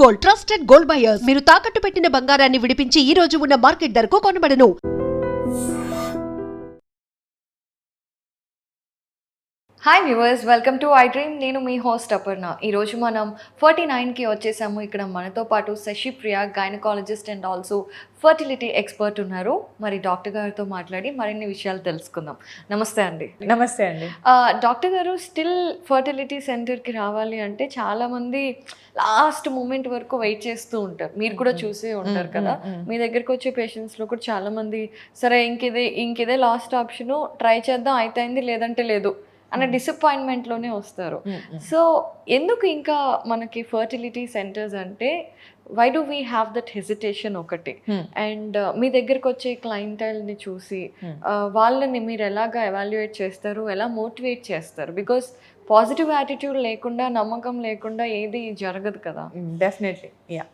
Gold, trusted gold buyers. మీరు తాకట్టు పెట్టిన బంగారాన్ని విడిపించి ఈ రోజు ఉన్న మార్కెట్ ధరకు కొనబడను. Hi viewers, welcome to iDream. నేను మీ హోస్ట్ అపర్ణ. ఈరోజు మనం 49కి వచ్చేసాము. ఇక్కడ మనతో పాటు Shashipriya, gynaecologist and also fertility expert ఉన్నారు. మరి డాక్టర్ గారితో మాట్లాడి మరిన్ని విషయాలు తెలుసుకుందాం. నమస్తే అండి. నమస్తే అండి. డాక్టర్ గారు, స్టిల్ ఫర్టిలిటీ సెంటర్కి రావాలి అంటే చాలామంది లాస్ట్ మూమెంట్ వరకు వెయిట్ చేస్తూ ఉంటారు. మీరు కూడా చూసే ఉంటారు కదా. మీ దగ్గరికి వచ్చే పేషెంట్స్లో కూడా చాలామంది సరే ఇంకిదే లాస్ట్ ఆప్షను, ట్రై చేద్దాం, అయితేంది లేదంటే లేదు అన్న డిసప్పాయింట్మెంట్లోనే వస్తారు. సో ఎందుకు ఇంకా మనకి ఫర్టిలిటీ సెంటర్స్ అంటే why do we have that hesitation ఒకటి. అండ్ మీ దగ్గరకు వచ్చే క్లయింటైల్ని చూసి వాళ్ళని మీరు ఎలాగా ఎవాల్యుయేట్ చేస్తారు, ఎలా మోటివేట్ చేస్తారు? బికాస్ పాజిటివ్ యాటిట్యూడ్ లేకుండా, నమ్మకం లేకుండా ఏది జరగదు కదా. Definitely, yeah.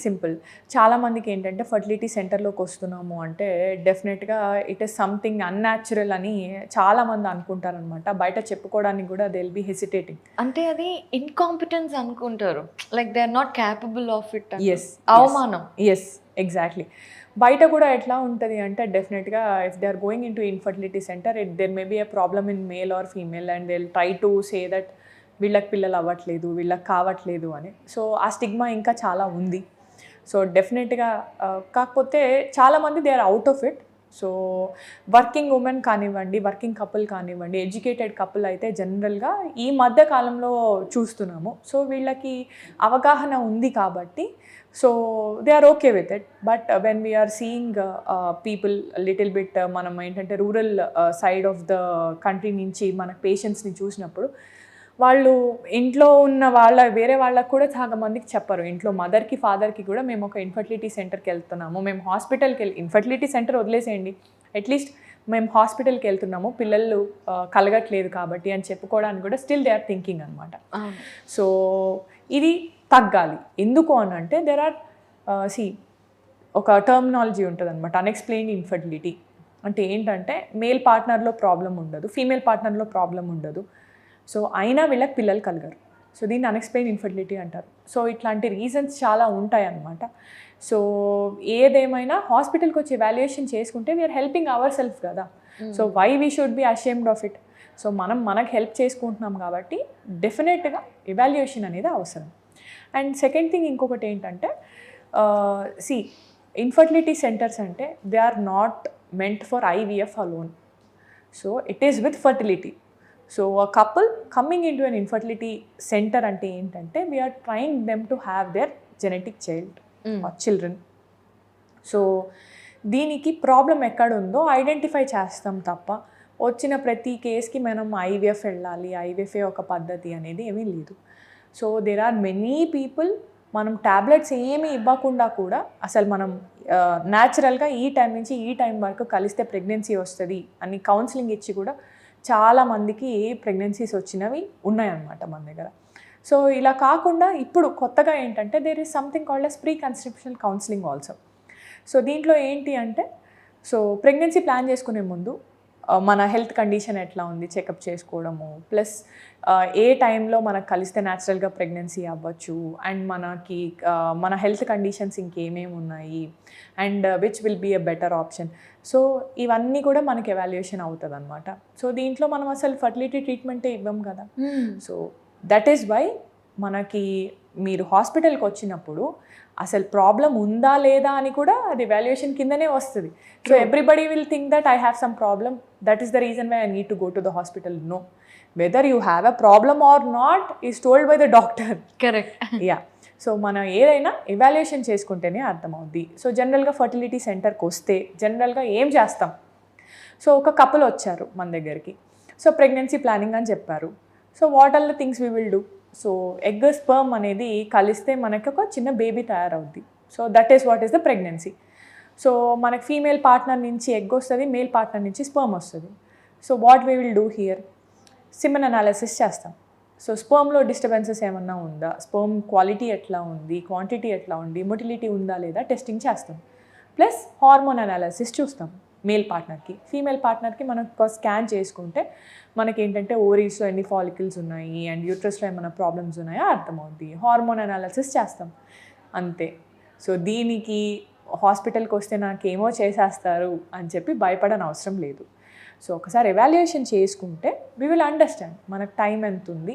సింపుల్. చాలామందికి ఏంటంటే ఫర్టిలిటీ సెంటర్లోకి వస్తున్నాము అంటే డెఫినెట్గా ఇట్ ఈస్ సంథింగ్ అన్యాచురల్ అని చాలామంది అనుకుంటారనమాట. బయట చెప్పుకోవడానికి కూడా దే విల్ బి హెసిటేటింగ్. అంటే అది ఇన్కాంపిటెన్స్ అనుకుంటారు, like they are not capable of it. Yes, అవమానం. Yes, exactly. బయట కూడా ఎట్లా ఉంటుంది అంటే డెఫినెట్గా if they are going into infertility centre, there may be a problem in male or female and they will try to say that వీళ్ళకి పిల్లలు అవ్వట్లేదు, వీళ్ళకి కావట్లేదు అని. సో ఆ స్టిగ్మా ఇంకా చాలా ఉంది. సో డెఫినెట్గా కాకపోతే చాలామంది they are out of it. So working women కానివ్వండి, వర్కింగ్ కపుల్ కానివ్వండి, ఎడ్యుకేటెడ్ కపుల్ అయితే జనరల్గా ఈ మధ్య కాలంలో చూస్తున్నాము. సో వీళ్ళకి అవగాహన ఉంది కాబట్టి so they are okay with it. But when we are seeing people little bit, మనం ఏంటంటే rural side of the country నుంచి మన పేషెంట్స్ని చూసినప్పుడు వాళ్ళు ఇంట్లో ఉన్న వేరే వాళ్ళకు కూడా చాలా మందికి చెప్పరు. ఇంట్లో మదర్కి, ఫాదర్కి కూడా మేము ఒక ఇన్ఫర్టిలిటీ సెంటర్కి వెళ్తున్నాము, మేము హాస్పిటల్కి ఇన్ఫర్టిలిటీ సెంటర్ వదిలేసేయండి, అట్లీస్ట్ మేము హాస్పిటల్కి వెళ్తున్నాము, పిల్లలు కలగట్లేదు కాబట్టి అని చెప్పుకోవడానికి కూడా స్టిల్ దే ఆర్ థింకింగ్ అనమాట. సో ఇది తగ్గాలి. ఎందుకు అని అంటే దెర్ ఆర్ ఒక టర్మినాలజీ ఉంటుంది అనమాట, అన్ఎక్స్ప్లెయిన్డ్ ఇన్ఫర్టిలిటీ. అంటే ఏంటంటే మేల్ పార్ట్నర్లో ప్రాబ్లం ఉండదు, ఫీమేల్ పార్ట్నర్లో ప్రాబ్లం ఉండదు, సో అయినా వీళ్ళకి పిల్లలు కలగరు. సో దీన్ని అన్ఎక్స్ప్లెయిన్ ఇన్ఫర్టిలిటీ అంటారు. సో ఇట్లాంటి రీజన్స్ చాలా ఉంటాయి అన్నమాట. సో ఏదేమైనా హాస్పిటల్కి వచ్చి ఎవాల్యుయేషన్ చేసుకుంటే వీఆర్ హెల్పింగ్ అవర్ సెల్ఫ్ కదా. So why we should be ashamed of it. So మనకు హెల్ప్ చేసుకుంటున్నాం కాబట్టి డెఫినెట్గా ఎవాల్యుయేషన్ అనేది అవసరం. అండ్ సెకండ్ థింగ్ ఇంకొకటి ఏంటంటే ఇన్ఫర్టిలిటీ సెంటర్స్ అంటే they are not meant for IVF alone. So it is with fertility. So a couple coming into an infertility center అంటే ఏంటంటే we are trying them to have their genetic child or children. So దీనికి problem ఎక్కడ ఉందో identify చేస్తాం తప్ప వచ్చిన ప్రతి కేస్కి మనం ఐవీఎఫ్ వెళ్ళాలి, ఐవీఎఫ్ఏ ఒక పద్ధతి అనేది ఏమీ లేదు. So there are many people మనం ట్యాబ్లెట్స్ ఏమీ ఇవ్వకుండా కూడా అసలు మనం న్యాచురల్గా ఈ టైం నుంచి ఈ టైం వరకు కలిస్తే ప్రెగ్నెన్సీ వస్తుంది అని కౌన్సిలింగ్ ఇచ్చి కూడా చాలామందికి ప్రెగ్నెన్సీస్ వచ్చినవి ఉన్నాయన్నమాట మన దగ్గర. సో ఇలా కాకుండా ఇప్పుడు కొత్తగా ఏంటంటే there is something called as pre conceptional counselling also. So దీంట్లో ఏంటి అంటే సో ప్రెగ్నెన్సీ ప్లాన్ చేసుకునే ముందు మన హెల్త్ కండిషన్ ఎట్లా ఉంది చెకప్ చేసుకోవడము, ప్లస్ ఏ టైంలో మనకు కలిస్తే న్యాచురల్గా ప్రెగ్నెన్సీ అవ్వచ్చు, అండ్ మన హెల్త్ కండిషన్స్ ఇంకేమేమి ఉన్నాయి, and which will be a better option. So ఇవన్నీ కూడా మనకి ఎవాల్యుయేషన్ అవుతుంది అనమాట. సో దీంట్లో మనం అసలు ఫర్టిలిటీ ట్రీట్మెంటే ఇవ్వం కదా. సో దట్ ఈస్ వై మనకి మీరు హాస్పిటల్కి వచ్చినప్పుడు అసలు ప్రాబ్లం ఉందా లేదా అని కూడా అది ఎవాల్యుయేషన్ కిందనే వస్తుంది. So everybody will think that I have some problem, that is the reason why I need to go to the hospital. No, whether you have a problem or not is told by the doctor. Correct, ya. So మనం ఏదైనా evaluation చేసుకుంటేనే అర్థమవుద్ది. So జనరల్గా fertility సెంటర్కి వస్తే జనరల్గా ఏం చేస్తాం? So ఒక కపుల్ వచ్చారు మన దగ్గరికి, సో ప్రెగ్నెన్సీ ప్లానింగ్ అని చెప్పారు. So what are the things we will do? So egg sperm అనేది కలిస్తే మనకి ఒక చిన్న బేబీ తయారవుద్ది. So that is what is the pregnancy. So మనకి ఫీమేల్ పార్ట్నర్ నుంచి ఎగ్ వస్తుంది, మేల్ పార్ట్నర్ నుంచి స్పర్మ్ వస్తుంది. So what we will do here? Semen analysis చేస్తాం. సో స్పర్మ్లో డిస్టర్బెన్సెస్ ఏమన్నా ఉందా, స్పర్మ్ క్వాలిటీ ఎట్లా ఉంది, క్వాంటిటీ ఎట్లా ఉంది, మొటిలిటీ ఉందా లేదా టెస్టింగ్ చేస్తాం. ప్లస్ హార్మోన్ అనాలిసిస్ చూస్తాం. మేల్ పార్ట్నర్కి. ఫీమేల్ పార్ట్నర్కి మనం ఒక స్కాన్ చేసుకుంటే మనకి ఏంటంటే ఓరీస్లో ఎన్ని ఫాలికల్స్ ఉన్నాయి అండ్ యూట్రస్లో ఏమైనా ప్రాబ్లమ్స్ ఉన్నాయో అర్థమవుద్ది. హార్మోన్ అనాలిసిస్ చేస్తాం అంతే. సో దీనికి హాస్పిటల్కి వస్తే నాకేమో చేసేస్తారు అని చెప్పి భయపడని అవసరం లేదు. సో ఒకసారి ఎవాల్యుయేషన్ చేసుకుంటే వీ విల్ అండర్స్టాండ్ మనకు టైం ఎంత ఉంది,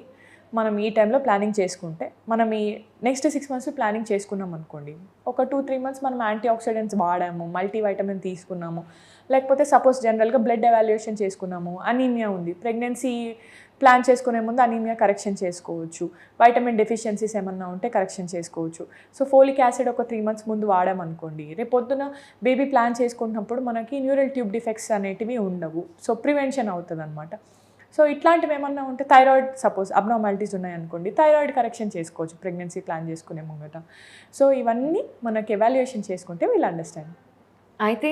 మనం ఈ టైంలో ప్లానింగ్ చేసుకుంటే, మనం ఈ నెక్స్ట్ 6 months ప్లానింగ్ చేసుకున్నాం అనుకోండి, ఒక 2-3 months మనం యాంటీ ఆక్సిడెంట్స్ వాడాము, మల్టీవైటమిన్ తీసుకున్నాము, లేకపోతే సపోజ్ జనరల్గా బ్లడ్ ఎవాల్యుయేషన్ చేసుకున్నాము, అనీమియా ఉంది, ప్రెగ్నెన్సీ ప్లాన్ చేసుకునే ముందు అనీమియా కరెక్షన్ చేసుకోవచ్చు, వైటమిన్ డెఫిషియన్సీస్ ఏమన్నా ఉంటే కరెక్షన్ చేసుకోవచ్చు. సో ఫోలిక్ యాసిడ్ ఒక 3 months ముందు వాడామనుకోండి, రేపు పొద్దున బేబీ ప్లాన్ చేసుకున్నప్పుడు మనకి న్యూరల్ ట్యూబ్ డిఫెక్ట్స్ అనేటివి ఉండవు. సో ప్రివెన్షన్ అవుతుంది అనమాట. సో ఇట్లాంటివి ఏమన్నా ఉంటే థైరాయిడ్ సపోజ్ అబ్నార్మాలిటీస్ ఉన్నాయనుకోండి, థైరాయిడ్ కరెక్షన్ చేసుకోవచ్చు ప్రెగ్నెన్సీ ప్లాన్ చేసుకునే ముంగట. సో ఇవన్నీ మనకి ఎవాల్యుయేషన్ చేసుకుంటే వీళ్ళు అండర్స్టాండ్. అయితే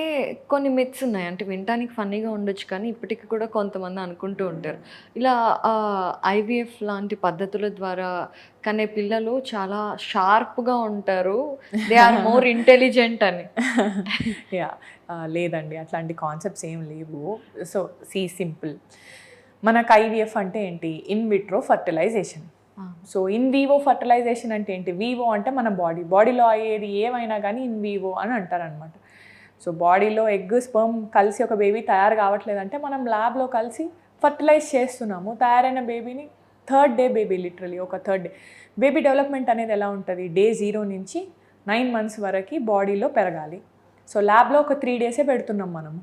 కొన్ని మిత్స్ ఉన్నాయి, అంటే వినటానికి ఫన్నీగా ఉండొచ్చు కానీ ఇప్పటికి కూడా కొంతమంది అనుకుంటూ ఉంటారు ఇలా ఐవీఎఫ్ లాంటి పద్ధతుల ద్వారా కనే పిల్లలు చాలా షార్ప్గా ఉంటారు, దే ఆర్ మోర్ ఇంటెలిజెంట్ అని. యా లేదండి, అట్లాంటి కాన్సెప్ట్స్ ఏం లేవు. సో సింపుల్, మనకు ఐవీఎఫ్ అంటే ఏంటి? In vitro fertilisation. So in vivo fertilisation అంటే ఏంటి? వివో అంటే మన బాడీలో అయ్యేది ఏమైనా కానీ ఇన్ వివో అని అంటారనమాట. సో బాడీలో ఎగ్ స్పర్మ్ కలిసి ఒక బేబీ తయారు కావట్లేదంటే మనం ల్యాబ్లో కలిసి ఫర్టిలైజ్ చేస్తున్నాము. తయారైన బేబీని 3rd day బేబీ, లిటరలీ ఒక 3rd day బేబీ డెవలప్మెంట్ అనేది ఎలా ఉంటుంది? Day 0 నుంచి 9 months వరకు బాడీలో పెరగాలి. సో ల్యాబ్లో ఒక 3 days పెడుతున్నాం మనము,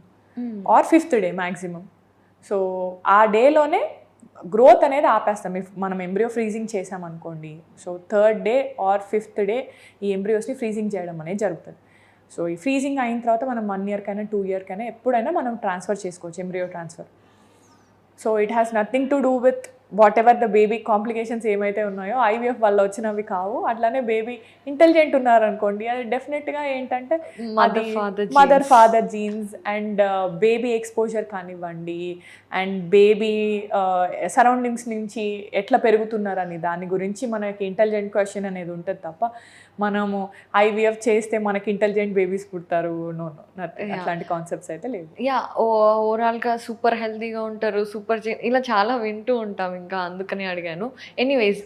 are 5th day maximum. So ఆ డేలోనే గ్రోత్ అనేది ఆపేస్తాం ఇఫ్ మనం ఎంబ్రియో ఫ్రీజింగ్ చేసామనుకోండి. So 3rd day or 5th day ఈ ఎంబ్రియోస్ని ఫ్రీజింగ్ చేయడం అనేది జరుగుతుంది. సో ఈ ఫ్రీజింగ్ అయిన తర్వాత మనం 1 year కైనా 2 year కైనా ఎప్పుడైనా మనం ట్రాన్స్ఫర్ చేసుకోవచ్చు, embryo transfer. So it has nothing to do with what ever the baby complications ఏమైతే ఉన్నాయో ఐవీఎఫ్ వల్ల వచ్చినవి కావు. అట్లానే బేబీ ఇంటెలిజెంట్ ఉన్నారనుకోండి, అది డెఫినెట్గా ఏంటంటే mother father genes and baby exposure కానివ్వండి, అండ్ బేబీ సరౌండింగ్స్ నుంచి ఎట్లా పెరుగుతున్నారని దాని గురించి మనకి ఇంటెలిజెంట్ క్వశ్చన్ అనేది ఉంటుంది తప్ప మనము ఐవీఎఫ్ చేస్తే మనకి ఇంటెలిజెంట్ బేబీస్ పుడతారు, నో అట్లాంటి కాన్సెప్ట్స్ అయితే లేవు. యా ఓవరాల్గా సూపర్ హెల్తీగా ఉంటారు, సూపర్ ఇలా చాలా వింటూ ఉంటాం, ఇంకా అందుకని అడిగాను. ఎనీవేస్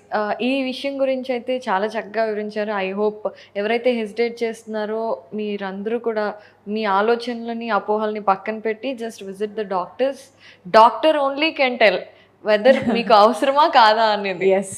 ఈ విషయం గురించి అయితే చాలా చక్కగా వివరించారు. ఐ హోప్ ఎవరైతే హెసిటేట్ చేస్తున్నారో మీరందరూ కూడా మీ ఆలోచనలని అపోహల్ని పక్కన పెట్టి just visit the doctors. Doctor only can tell weather మీకు అవసరమా కాదా అనేది. ఎస్,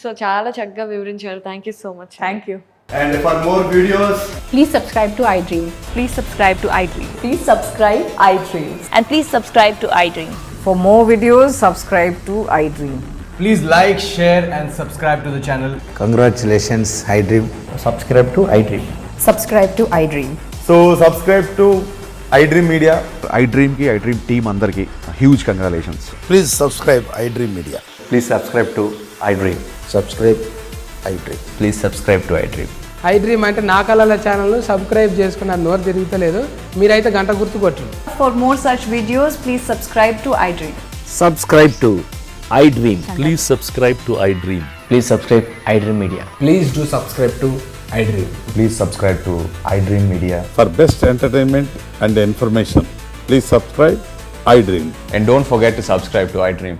సో చాలా చక్కగా వివరించారు. Thank you so much. Thank you. And for more videos, Please subscribe to iDream. Please subscribe to iDream. Please subscribe iDream. And please subscribe to iDream. For more videos, subscribe to iDream. please like, share and subscribe to the channel. Congratulations, iDream. Subscribe to iDream. Subscribe to iDream. So subscribe to iDream Media. iDream ki iDream team andarki huge congratulations. Please subscribe iDream Media. Please subscribe to iDream. Subscribe iDream. Please subscribe to iDream. iDream అంటే నా కళల channel subscribe చేసుకున్న నోరు తిరుగుతలేదు, మీరైతే గంట గుర్తు కొట్టండి. For more such videos, please subscribe to iDream. Subscribe to iDream. Please subscribe to iDream. Please subscribe iDream Media. Please do subscribe to iDream. Please subscribe to iDream Media. For best entertainment and information, please subscribe iDream. And don't forget to subscribe to iDream.